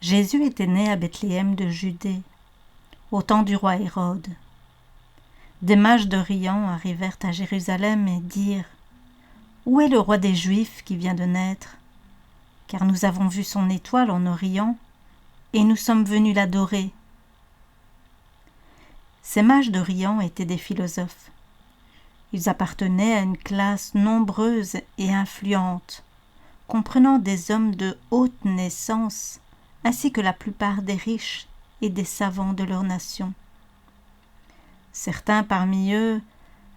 Jésus était né à Bethléem de Judée, au temps du roi Hérode. Des mages d'Orient arrivèrent à Jérusalem et dirent « Où est le roi des Juifs qui vient de naître ? Car nous avons vu son étoile en Orient, et nous sommes venus l'adorer. » Ces mages d'Orient étaient des philosophes. Ils appartenaient à une classe nombreuse et influente, comprenant des hommes de haute naissance, ainsi que la plupart des riches et des savants de leur nation. Certains parmi eux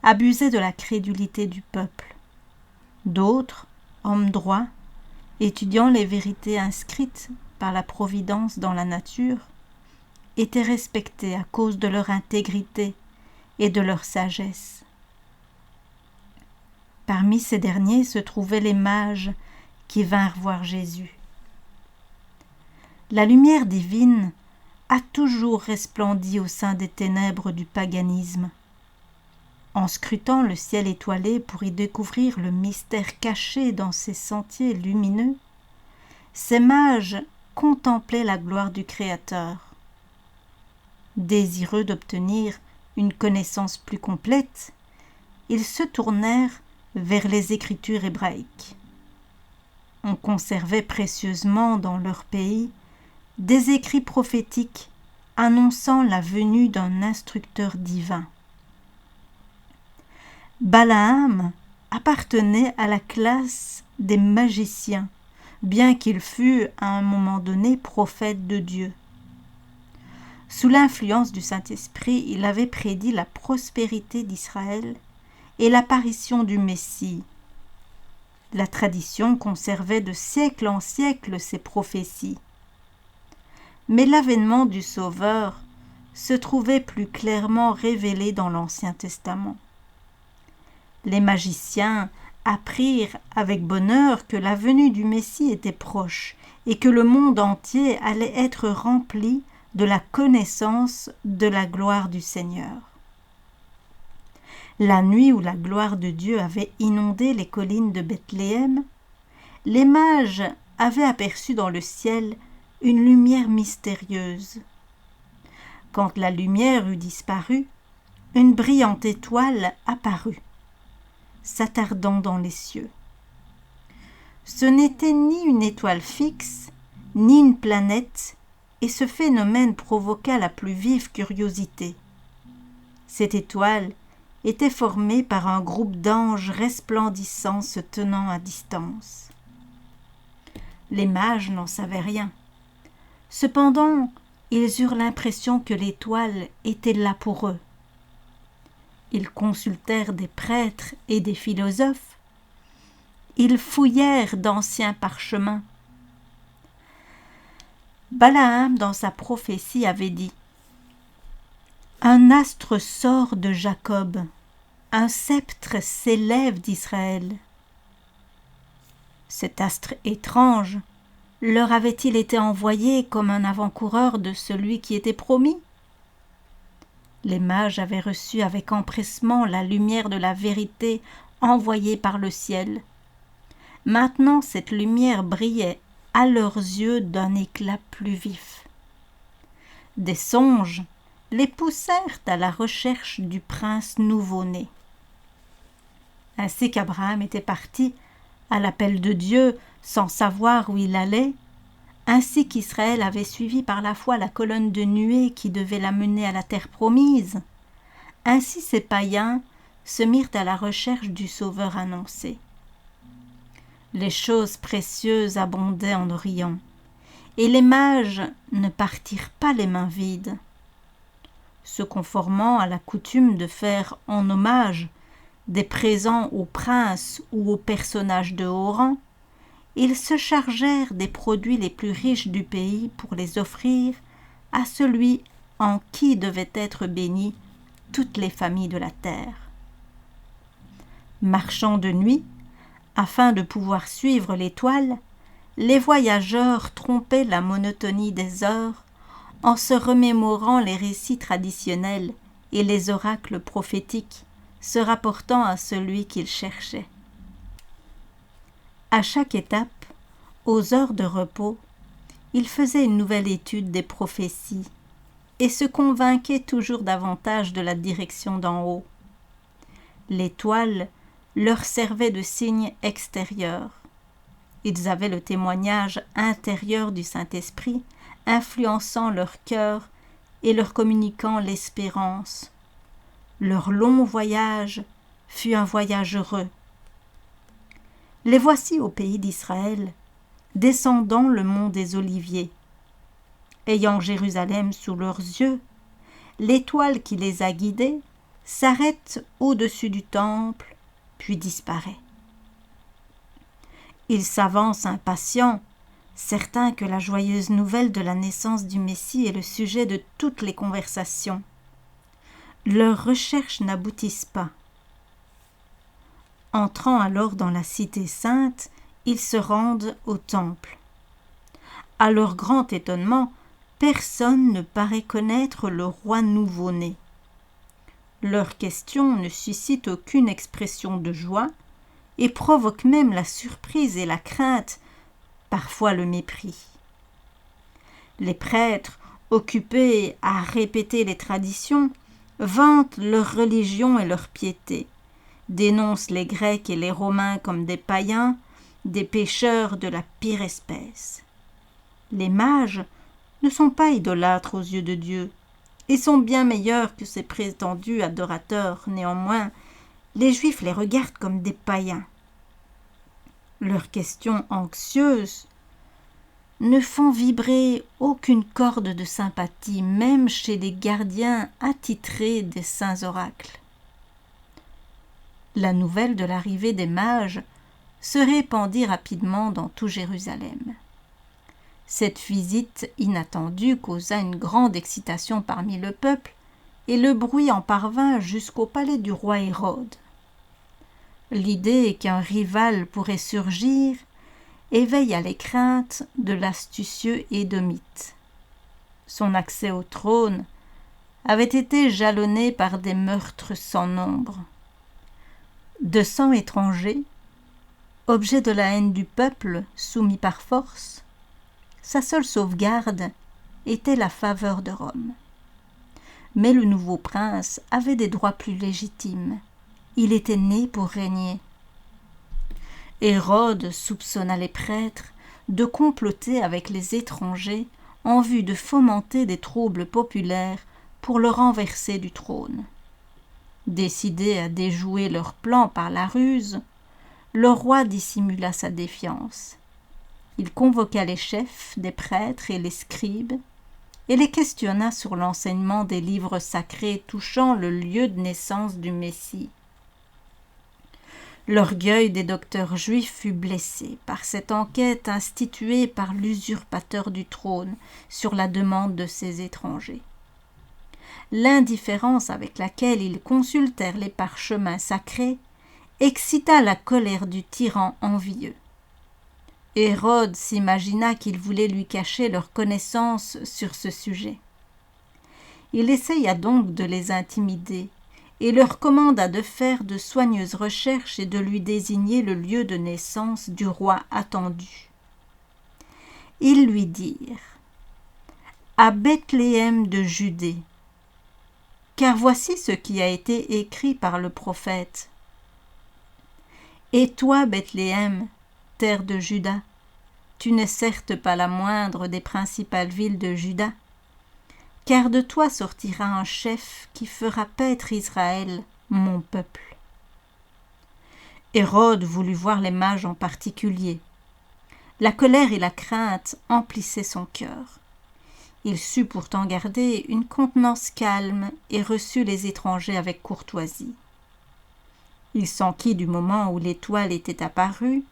abusaient de la crédulité du peuple. D'autres, hommes droits, étudiant les vérités inscrites par la providence dans la nature, étaient respectés à cause de leur intégrité et de leur sagesse. Parmi ces derniers se trouvaient les mages qui vinrent voir Jésus. La lumière divine a toujours resplendi au sein des ténèbres du paganisme. En scrutant le ciel étoilé pour y découvrir le mystère caché dans ces sentiers lumineux, ces mages contemplaient la gloire du Créateur. Désireux d'obtenir une connaissance plus complète, ils se tournèrent vers les Écritures hébraïques. On conservait précieusement dans leur pays des écrits prophétiques annonçant la venue d'un instructeur divin. Balaam appartenait à la classe des magiciens, bien qu'il fût à un moment donné prophète de Dieu. Sous l'influence du Saint-Esprit, il avait prédit la prospérité d'Israël et l'apparition du Messie. La tradition conservait de siècle en siècle ces prophéties. Mais l'avènement du Sauveur se trouvait plus clairement révélé dans l'Ancien Testament. Les magiciens apprirent avec bonheur que la venue du Messie était proche et que le monde entier allait être rempli de la connaissance de la gloire du Seigneur. La nuit où la gloire de Dieu avait inondé les collines de Bethléem, les mages avaient aperçu dans le ciel une lumière mystérieuse. Quand la lumière eut disparu, une brillante étoile apparut, s'attardant dans les cieux. Ce n'était ni une étoile fixe, ni une planète, et ce phénomène provoqua la plus vive curiosité. Cette étoile était formée par un groupe d'anges resplendissants se tenant à distance. Les mages n'en savaient rien. Cependant, ils eurent l'impression que l'étoile était là pour eux. Ils consultèrent des prêtres et des philosophes. Ils fouillèrent d'anciens parchemins. Balaam, dans sa prophétie, avait dit « Un astre sort de Jacob, un sceptre s'élève d'Israël. » Cet astre étrange leur avait-il été envoyé comme un avant-coureur de celui qui était promis ? Les mages avaient reçu avec empressement la lumière de la vérité envoyée par le ciel. Maintenant, cette lumière brillait à leurs yeux d'un éclat plus vif. Des songes les poussèrent à la recherche du prince nouveau-né. Ainsi qu'Abraham était parti à l'appel de Dieu sans savoir où il allait, ainsi qu'Israël avait suivi par la foi la colonne de nuée qui devait l'amener à la terre promise, ainsi ces païens se mirent à la recherche du Sauveur annoncé. Les choses précieuses abondaient en Orient, et les mages ne partirent pas les mains vides. Se conformant à la coutume de faire en hommage des présents aux princes ou aux personnages de haut rang, ils se chargèrent des produits les plus riches du pays pour les offrir à celui en qui devaient être bénies toutes les familles de la terre. Marchant de nuit, afin de pouvoir suivre l'étoile, les voyageurs trompaient la monotonie des heures en se remémorant les récits traditionnels et les oracles prophétiques se rapportant à celui qu'ils cherchaient. À chaque étape, aux heures de repos, il faisait une nouvelle étude des prophéties et se convainquait toujours davantage de la direction d'en haut. L'étoile leur servait de signe extérieur. Ils avaient le témoignage intérieur du Saint-Esprit, influençant leur cœur et leur communiquant l'espérance. Leur long voyage fut un voyage heureux. Les voici au pays d'Israël, descendant le mont des Oliviers. Ayant Jérusalem sous leurs yeux, l'étoile qui les a guidés s'arrête au-dessus du temple, puis disparaît. Ils s'avancent impatients, certains que la joyeuse nouvelle de la naissance du Messie est le sujet de toutes les conversations. Leurs recherches n'aboutissent pas. Entrant alors dans la cité sainte, ils se rendent au temple. À leur grand étonnement, personne ne paraît connaître le roi nouveau-né. Leurs questions ne suscitent aucune expression de joie et provoquent même la surprise et la crainte, parfois le mépris. Les prêtres, occupés à répéter les traditions, vantent leur religion et leur piété, dénoncent les Grecs et les Romains comme des païens, des pécheurs de la pire espèce. Les mages ne sont pas idolâtres aux yeux de Dieu et sont bien meilleurs que ces prétendus adorateurs. Néanmoins, les Juifs les regardent comme des païens. Leurs questions anxieuses ne font vibrer aucune corde de sympathie, même chez les gardiens attitrés des saints oracles. La nouvelle de l'arrivée des mages se répandit rapidement dans tout Jérusalem. Cette visite inattendue causa une grande excitation parmi le peuple, et le bruit en parvint jusqu'au palais du roi Hérode. L'idée qu'un rival pourrait surgir éveilla les craintes de l'astucieux Édomite. Son accès au trône avait été jalonné par des meurtres sans nombre. 200 étrangers, objet de la haine du peuple soumis par force, sa seule sauvegarde était la faveur de Rome. Mais le nouveau prince avait des droits plus légitimes. Il était né pour régner. Hérode soupçonna les prêtres de comploter avec les étrangers en vue de fomenter des troubles populaires pour le renverser du trône. Décidé à déjouer leur plan par la ruse, le roi dissimula sa défiance. Il convoqua les chefs des prêtres et les scribes et les questionna sur l'enseignement des livres sacrés touchant le lieu de naissance du Messie. L'orgueil des docteurs juifs fut blessé par cette enquête instituée par l'usurpateur du trône sur la demande de ces étrangers. L'indifférence avec laquelle ils consultèrent les parchemins sacrés excita la colère du tyran envieux. Hérode s'imagina qu'ils voulaient lui cacher leur connaissance sur ce sujet. Il essaya donc de les intimider et leur commanda de faire de soigneuses recherches et de lui désigner le lieu de naissance du roi attendu. Ils lui dirent « À Bethléem de Judée, car voici ce qui a été écrit par le prophète. Et toi, Bethléem, terre de Juda, tu n'es certes pas la moindre des principales villes de Juda, car de toi sortira un chef qui fera paître Israël, mon peuple. » Hérode voulut voir les mages en particulier. La colère et la crainte emplissaient son cœur. Il sut pourtant garder une contenance calme et reçut les étrangers avec courtoisie. Il s'enquit du moment où l'étoile était apparue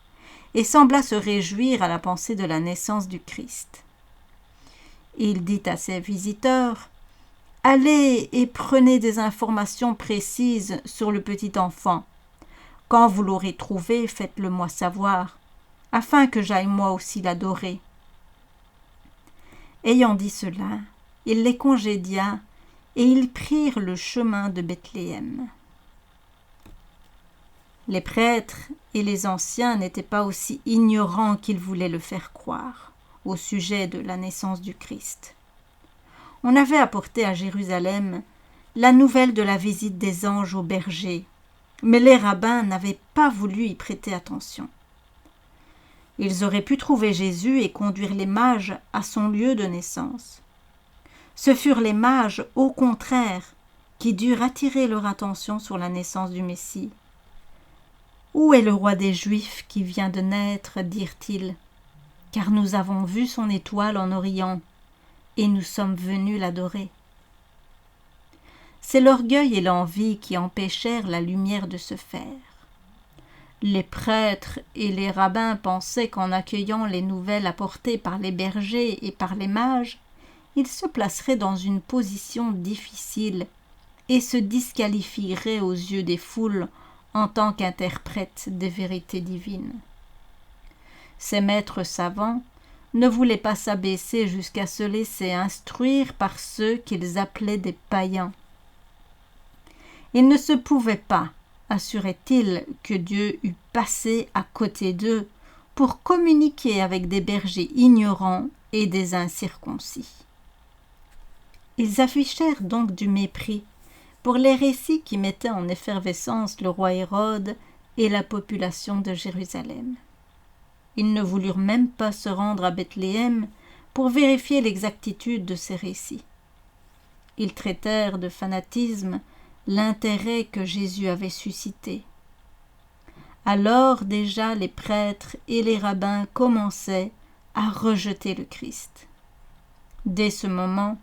et sembla se réjouir à la pensée de la naissance du Christ. Il dit à ses visiteurs « Allez et prenez des informations précises sur le petit enfant. Quand vous l'aurez trouvé, faites-le-moi savoir, afin que j'aille moi aussi l'adorer. » Ayant dit cela, il les congédia et ils prirent le chemin de Bethléem. Les prêtres et les anciens n'étaient pas aussi ignorants qu'ils voulaient le faire croire. au sujet de la naissance du Christ. On avait apporté à Jérusalem la nouvelle de la visite des anges aux bergers, mais les rabbins n'avaient pas voulu y prêter attention. Ils auraient pu trouver Jésus et conduire les mages à son lieu de naissance. Ce furent les mages, au contraire, qui durent attirer leur attention sur la naissance du Messie. « Où est le roi des Juifs qui vient de naître ?» dirent-ils, « car nous avons vu son étoile en Orient, et nous sommes venus l'adorer. » C'est l'orgueil et l'envie qui empêchèrent la lumière de se faire. Les prêtres et les rabbins pensaient qu'en accueillant les nouvelles apportées par les bergers et par les mages, ils se placeraient dans une position difficile et se disqualifieraient aux yeux des foules en tant qu'interprètes des vérités divines. Ces maîtres savants ne voulaient pas s'abaisser jusqu'à se laisser instruire par ceux qu'ils appelaient des païens. Il ne se pouvait pas, assurait-il, que Dieu eût passé à côté d'eux pour communiquer avec des bergers ignorants et des incirconcis. Ils affichèrent donc du mépris pour les récits qui mettaient en effervescence le roi Hérode et la population de Jérusalem. Ils ne voulurent même pas se rendre à Bethléem pour vérifier l'exactitude de ces récits. Ils traitèrent de fanatisme l'intérêt que Jésus avait suscité. Alors déjà les prêtres et les rabbins commençaient à rejeter le Christ. Dès ce moment,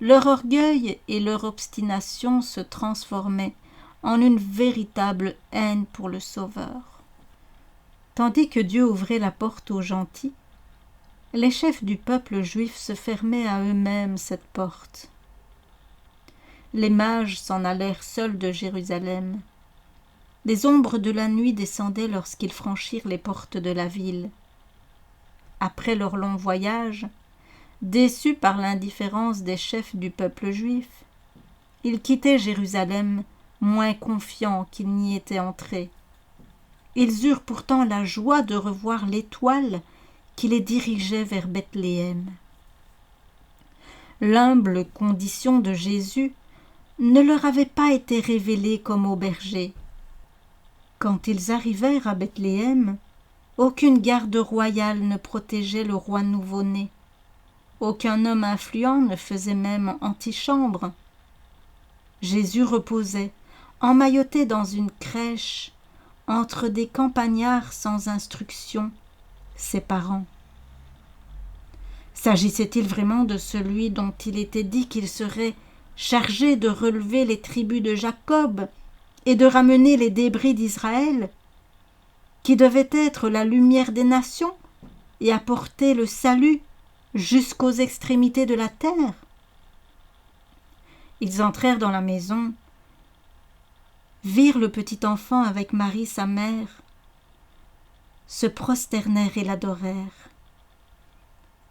leur orgueil et leur obstination se transformaient en une véritable haine pour le Sauveur. Tandis que Dieu ouvrait la porte aux gentils, les chefs du peuple juif se fermaient à eux-mêmes cette porte. Les mages s'en allèrent seuls de Jérusalem. Les ombres de la nuit descendaient lorsqu'ils franchirent les portes de la ville. Après leur long voyage, déçus par l'indifférence des chefs du peuple juif, ils quittaient Jérusalem moins confiants qu'ils n'y étaient entrés. Ils eurent pourtant la joie de revoir l'étoile qui les dirigeait vers Bethléem. L'humble condition de Jésus ne leur avait pas été révélée comme aux bergers. Quand ils arrivèrent à Bethléem, aucune garde royale ne protégeait le roi nouveau-né. Aucun homme influent ne faisait même antichambre. Jésus reposait, emmailloté dans une crèche, entre des campagnards sans instruction, ses parents. S'agissait-il vraiment de celui dont il était dit qu'il serait chargé de relever les tribus de Jacob et de ramener les débris d'Israël, qui devait être la lumière des nations et apporter le salut jusqu'aux extrémités de la terre? Ils entrèrent dans la maison, virent le petit enfant avec Marie sa mère, se prosternèrent et l'adorèrent.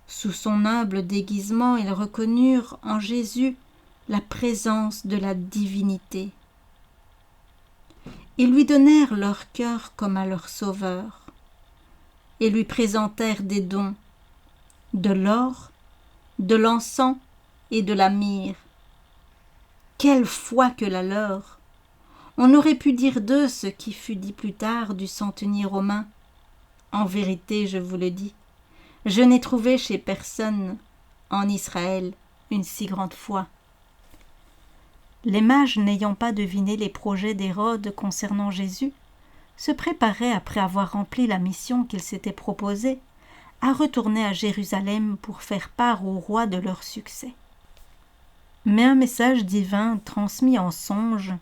Sous son humble déguisement, ils reconnurent en Jésus la présence de la divinité. Ils lui donnèrent leur cœur comme à leur sauveur et lui présentèrent des dons, de l'or, de l'encens et de la myrrhe. Quelle foi que la leur! On aurait pu dire d'eux ce qui fut dit plus tard du centenier romain. En vérité, je vous le dis, je n'ai trouvé chez personne en Israël une si grande foi. Les mages, n'ayant pas deviné les projets d'Hérode concernant Jésus, se préparaient, après avoir rempli la mission qu'ils s'étaient proposée, à retourner à Jérusalem pour faire part au roi de leur succès. Mais un message divin transmis en songe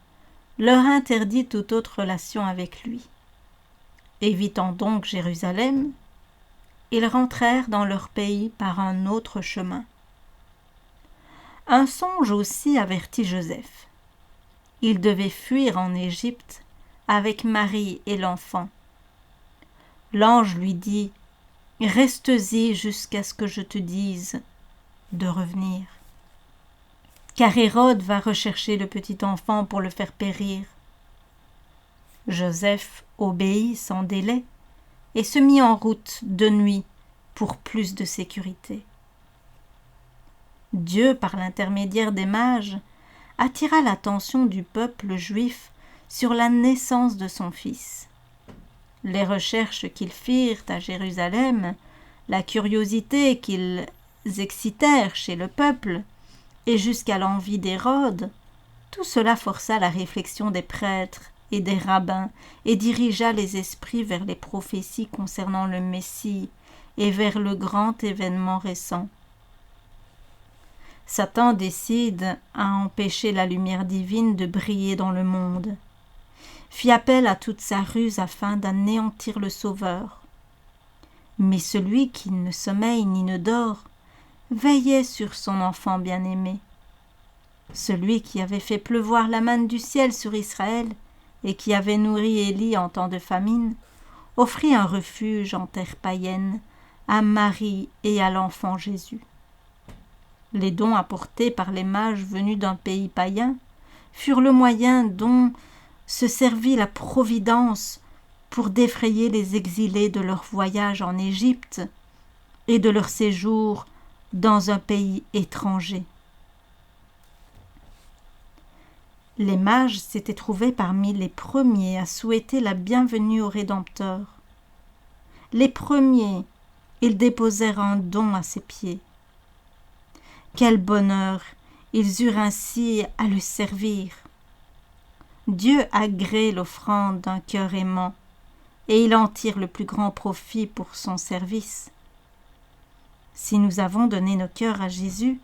leur interdit toute autre relation avec lui. Évitant donc Jérusalem, ils rentrèrent dans leur pays par un autre chemin. Un songe aussi avertit Joseph. Il devait fuir en Égypte avec Marie et l'enfant. L'ange lui dit « Reste-y jusqu'à ce que je te dise de revenir. Car Hérode va rechercher le petit enfant pour le faire périr. » Joseph obéit sans délai et se mit en route de nuit pour plus de sécurité. Dieu, par l'intermédiaire des mages, attira l'attention du peuple juif sur la naissance de son fils. Les recherches qu'ils firent à Jérusalem, la curiosité qu'ils excitèrent chez le peuple, et jusqu'à l'envie d'Hérode, tout cela força la réflexion des prêtres et des rabbins et dirigea les esprits vers les prophéties concernant le Messie et vers le grand événement récent. Satan décide à empêcher la lumière divine de briller dans le monde, fit appel à toute sa ruse afin d'anéantir le Sauveur. Mais celui qui ne sommeille ni ne dort veillait sur son enfant bien-aimé. Celui qui avait fait pleuvoir la manne du ciel sur Israël et qui avait nourri Élie en temps de famine, offrit un refuge en terre païenne à Marie et à l'enfant Jésus. Les dons apportés par les mages venus d'un pays païen furent le moyen dont se servit la Providence pour défrayer les exilés de leur voyage en Égypte et de leur séjour dans un pays étranger. Les mages s'étaient trouvés parmi les premiers à souhaiter la bienvenue au Rédempteur. Les premiers, ils déposèrent un don à ses pieds. Quel bonheur ils eurent ainsi à le servir. Dieu agrée l'offrande d'un cœur aimant, et il en tire le plus grand profit pour son service. Si nous avons donné nos cœurs à Jésus,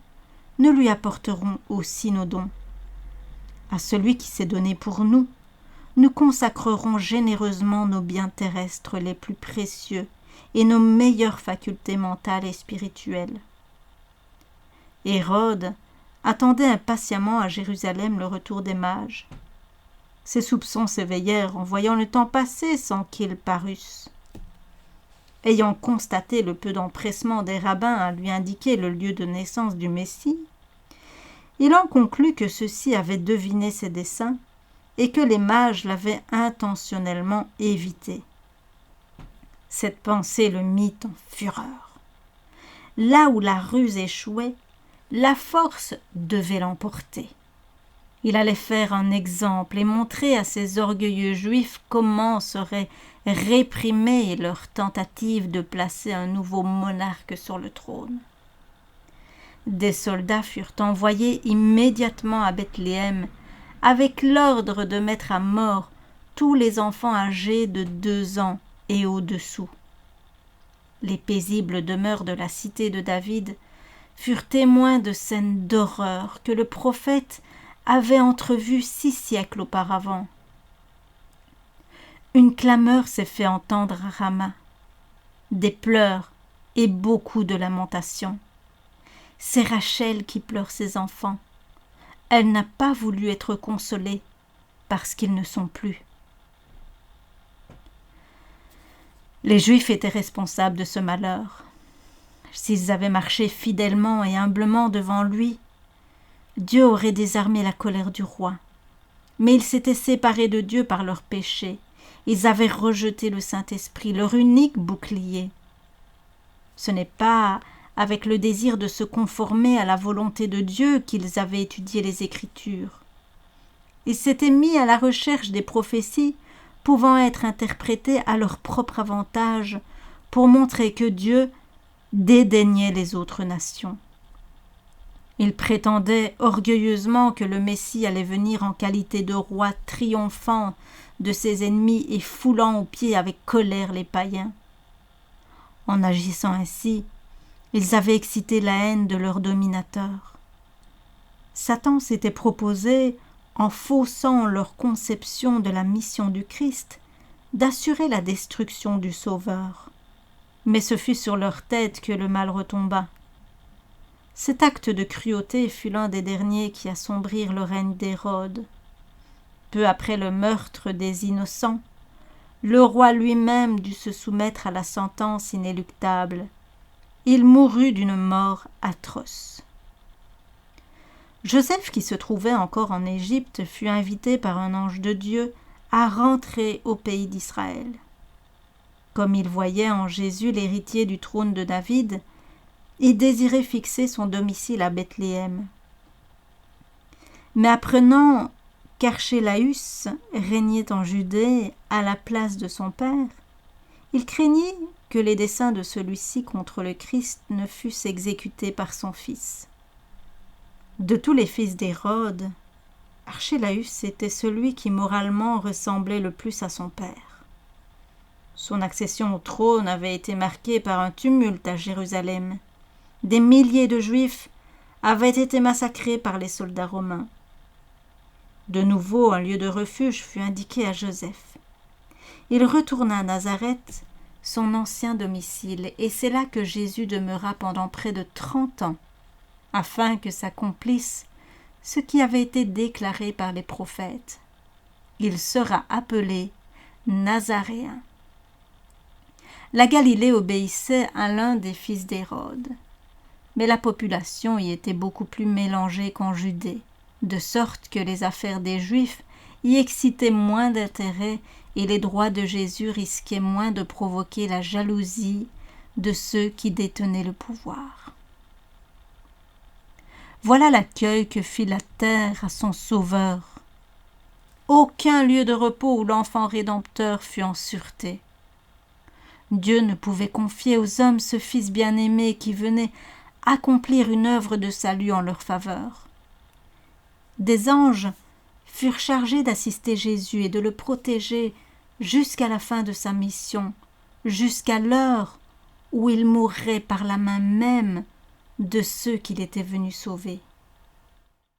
nous lui apporterons aussi nos dons. À celui qui s'est donné pour nous, nous consacrerons généreusement nos biens terrestres les plus précieux et nos meilleures facultés mentales et spirituelles. Hérode attendait impatiemment à Jérusalem le retour des mages. Ses soupçons s'éveillèrent en voyant le temps passer sans qu'ils parussent. Ayant constaté le peu d'empressement des rabbins à lui indiquer le lieu de naissance du Messie, il en conclut que ceux-ci avaient deviné ses desseins et que les mages l'avaient intentionnellement évité. Cette pensée le mit en fureur. Là où la ruse échouait, la force devait l'emporter. Il allait faire un exemple et montrer à ces orgueilleux juifs comment serait réprimée leur tentative de placer un nouveau monarque sur le trône. Des soldats furent envoyés immédiatement à Bethléem avec l'ordre de mettre à mort tous les enfants âgés de 2 ans et au-dessous. Les paisibles demeures de la cité de David furent témoins de scènes d'horreur que le prophète avait entrevues 6 siècles auparavant. Une clameur s'est fait entendre à Rama, des pleurs et beaucoup de lamentations. C'est Rachel qui pleure ses enfants. Elle n'a pas voulu être consolée parce qu'ils ne sont plus. Les Juifs étaient responsables de ce malheur. S'ils avaient marché fidèlement et humblement devant lui, Dieu aurait désarmé la colère du roi. Mais ils s'étaient séparés de Dieu par leurs péchés. Ils avaient rejeté le Saint-Esprit, leur unique bouclier. Ce n'est pas avec le désir de se conformer à la volonté de Dieu qu'ils avaient étudié les Écritures. Ils s'étaient mis à la recherche des prophéties pouvant être interprétées à leur propre avantage pour montrer que Dieu dédaignait les autres nations. Ils prétendaient orgueilleusement que le Messie allait venir en qualité de roi triomphant de ses ennemis et foulant aux pieds avec colère les païens. En agissant ainsi, ils avaient excité la haine de leur dominateur. Satan s'était proposé, en faussant leur conception de la mission du Christ, d'assurer la destruction du Sauveur. Mais ce fut sur leur tête que le mal retomba. Cet acte de cruauté fut l'un des derniers qui assombrirent le règne d'Hérode. Peu après le meurtre des innocents, le roi lui-même dut se soumettre à la sentence inéluctable. Il mourut d'une mort atroce. Joseph, qui se trouvait encore en Égypte, fut invité par un ange de Dieu à rentrer au pays d'Israël. Comme il voyait en Jésus l'héritier du trône de David, il désirait fixer son domicile à Bethléem. Mais apprenant qu'Archélaüs régnait en Judée à la place de son père, il craignit que les desseins de celui-ci contre le Christ ne fussent exécutés par son fils. De tous les fils d'Hérode, Archélaüs était celui qui moralement ressemblait le plus à son père. Son accession au trône avait été marquée par un tumulte à Jérusalem. Des milliers de Juifs avaient été massacrés par les soldats romains. De nouveau, un lieu de refuge fut indiqué à Joseph. Il retourna à Nazareth, son ancien domicile, et c'est là que Jésus demeura pendant près de 30 ans, afin que s'accomplisse ce qui avait été déclaré par les prophètes. Il sera appelé Nazaréen. La Galilée obéissait à l'un des fils d'Hérode, mais la population y était beaucoup plus mélangée qu'en Judée, de sorte que les affaires des Juifs y excitaient moins d'intérêt et les droits de Jésus risquaient moins de provoquer la jalousie de ceux qui détenaient le pouvoir. Voilà l'accueil que fit la terre à son Sauveur. Aucun lieu de repos où l'enfant rédempteur fut en sûreté. Dieu ne pouvait confier aux hommes ce Fils bien-aimé qui venait accomplir une œuvre de salut en leur faveur. Des anges furent chargés d'assister Jésus et de le protéger jusqu'à la fin de sa mission, jusqu'à l'heure où il mourrait par la main même de ceux qu'il était venu sauver.